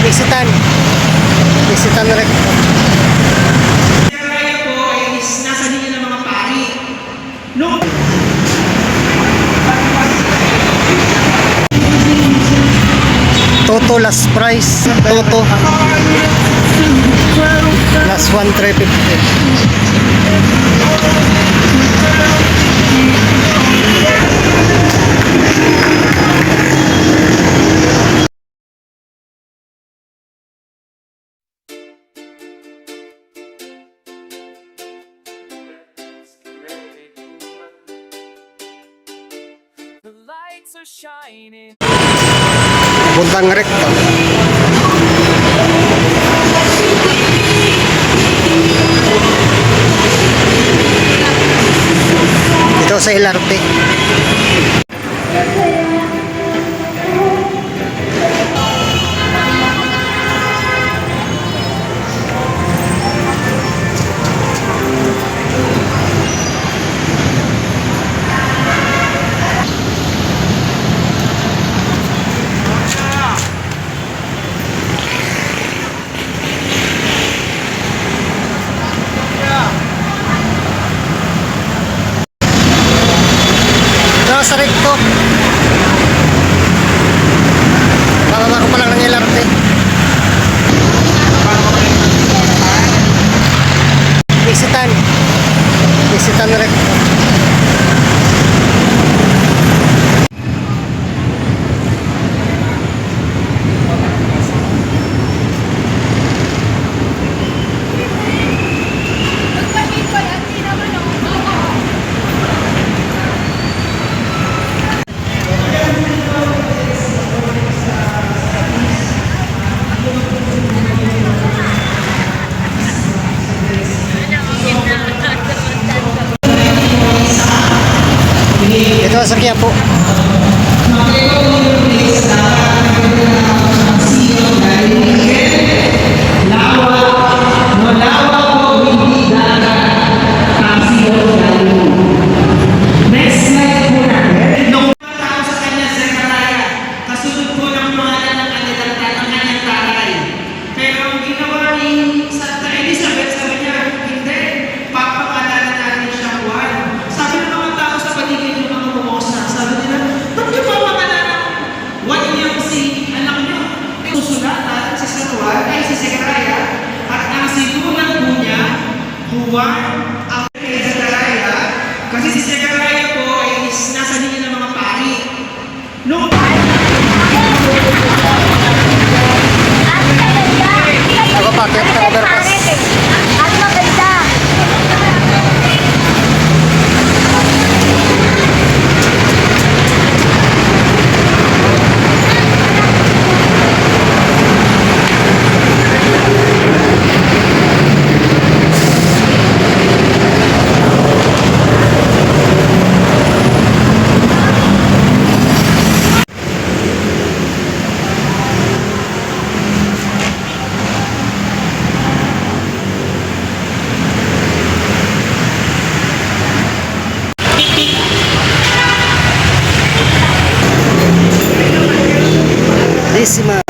Isitan. Isitan na rin. Kaya po is nasa linya ng mga pari. No? Toto last price. Toto. Last 1,350. The lights are shining. Puntang rekta. Ito sa LRT. Sa recto. Bababa ko pa lang ng LRT. Isitan. Isitan recto. Ito sa Quiapo. Ay si Sekaraya at ang sigulang po niya Juan ang Sekaraya kasi si Sekaraya po ay nasa linya ng mga pari. No? Ako pa, kaya ka overpass. At maganda. Decimal.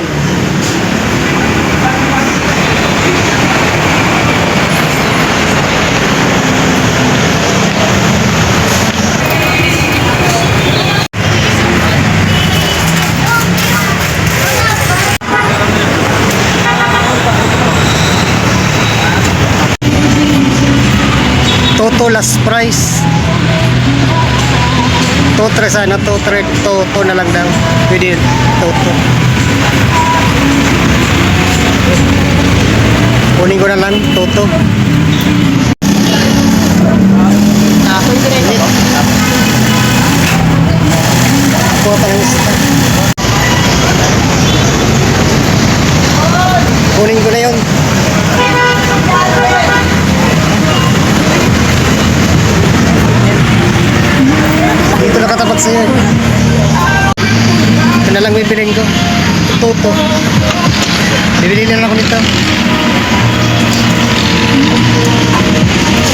Toto last price. Toto sana, Toto na lang daw. Pwede Toto. Kunin ko na lang Toto. Ako yung rin. Kunin ko na yun. Dito nakatapat sa'yo. Ito na lang bibilin ko. Toto. Bibili na lang ako nito.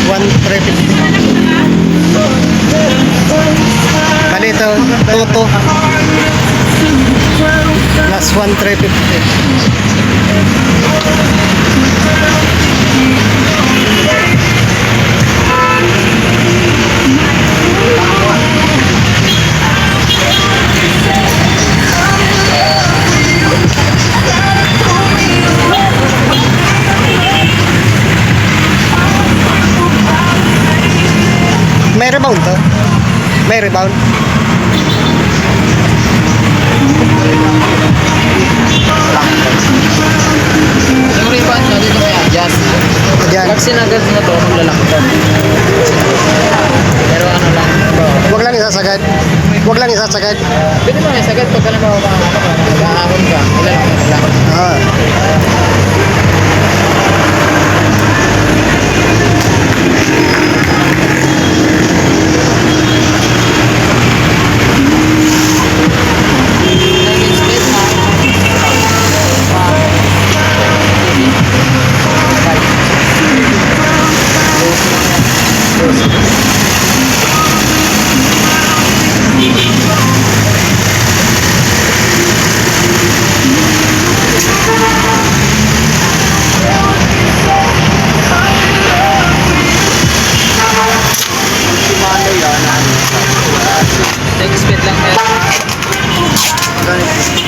1,350. Kali ito, Toto. Plus 1,350. May rebound to? May rebound? Yung rebound nyo, dito may adjust. Diyan. Pag sinagat mo to, maglalakad. Pero ano lang, bro. Huwag lang isasagad. Huwag lang isasagad. Pwede mo yung sagad pag alam mo mag-aahon ka. Ilan mo lang. Ah. Take speed lang yan. Magano yan siya?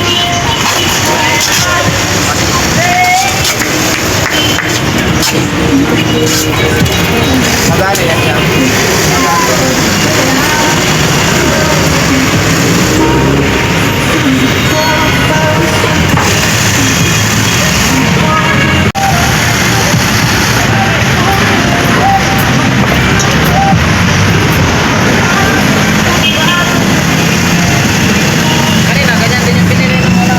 Kanina, ganyan din yung pinili ng wala.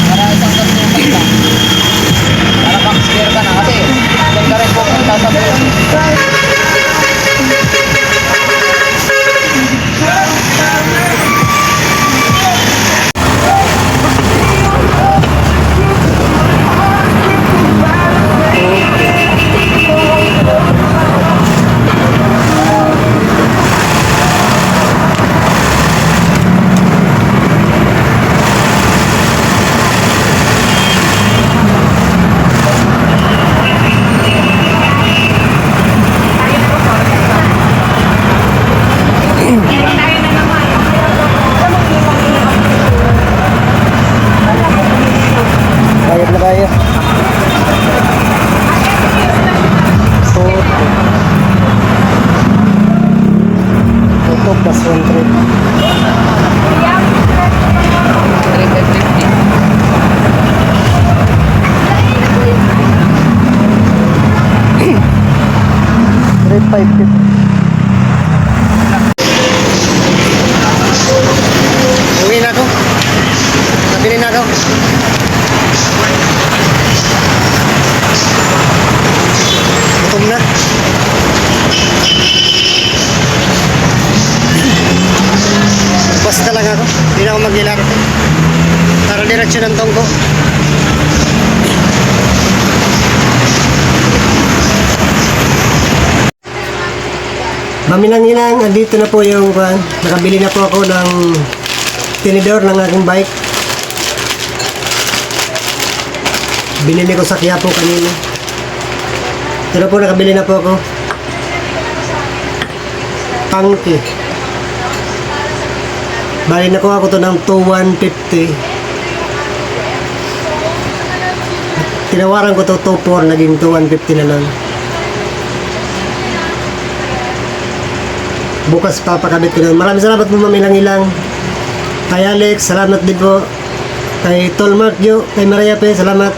Para isang kasupay lang. Para back-steer ka na kasi doon ka rin pupunta sa buhay. Bayad na tayo. So, ito plus 1 trip. 350. Trip 550. Uwi na ako. Nabili na ako. Gutom na. Basta lang ako. Hindi na ako maglilaro. Para diretsyo ng tongko. Maminang-inang, andito na po yung nakabili na po ako ng tinidor ng aking bike. Binili ko sa Quiapo kanina. Pero po nakabili na po ako. Pangke. Bali nakuha ko to ng 2,150. Tinawaran ko to 2,400, naging 2,150 na lang. Bukas papakabit ko na. Maraming salamat po mamilang-ilang. Kay Alex, salamat din po. Kay Tolmark Jo, kay Maria Pe, salamat.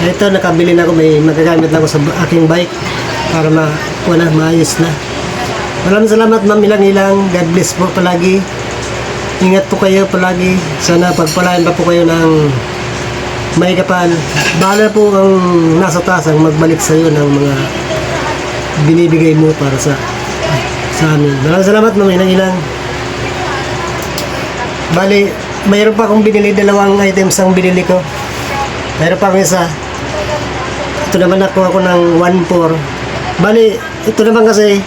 Ito, nakabili na ako. May magagamit na ako sa aking bike para maayos na. Maraming salamat mamilang-ilang. God bless po palagi. Ingat po kayo palagi. Sana pagpalain pa po kayo ng may kapal. Bahala po ang nasa taas ang magbalik sa iyo ng mga binibigay mo para sa amin. Maraming salamat mamilang-ilang. Bali, mayroon pa akong binili, dalawang items ang binili ko. Mayroon pa akong isa. Ito naman nakuha ko ng 1,400. Bali, ito naman kasi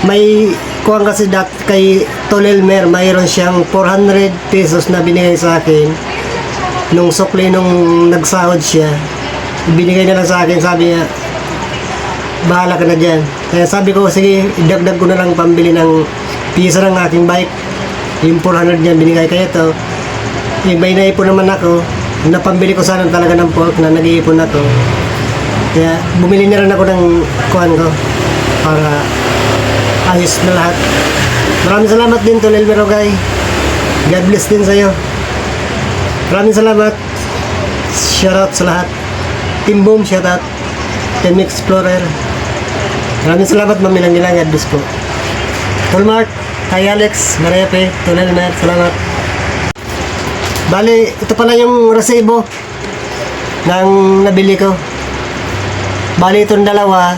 may kuha kasi kay Tolelmer, mayroon siyang 400 pesos na binigay sa akin nung sukli nung nagsahod siya. Binigay na lang sa akin, sabi niya bahala ka na dyan. Kaya sabi ko, sige, idagdag ko na lang pambili ng pisa ng aking bike. Yung 400 niya binigay. Kaya ito, may naipon naman ako. Napambili ko sana talaga ng pork na nag-iipon ako. Kaya bumili na rin ako ng kuhan ko. para ayos na lahat. Maraming salamat din to Lel Merogay. God bless din sa'yo. Maraming salamat. Shoutout sa lahat. Team Boom, shoutout. Team Explorer. Maraming salamat, mamilang-ilang. God bless po. Tolmark, kay Alex, Mariape, Tonel Mer, salamat. Bali, ito pala yung resibo ng nabili ko. Bali, itong dalawa,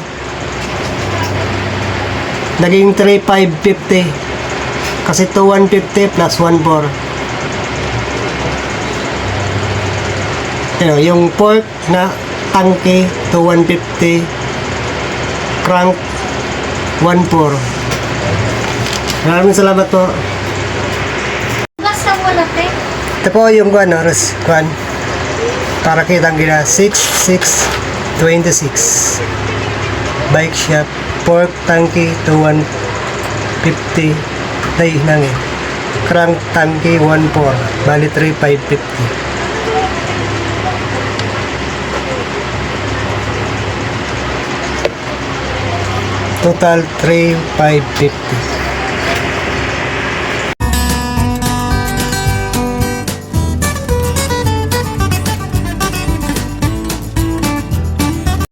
naging 3,550. Kasi 2,150 plus 1,400. Yung pork na tangke, 2,150. Crank, 1,400. Maraming salamat po. Basta mo na, te. Ito po yung kuan. Para kitang gina 6,626. Bike shop, pork tanki 2,150. Ay, nangi. Crank tanki 1,400. Bali 3,550. Total 3,550.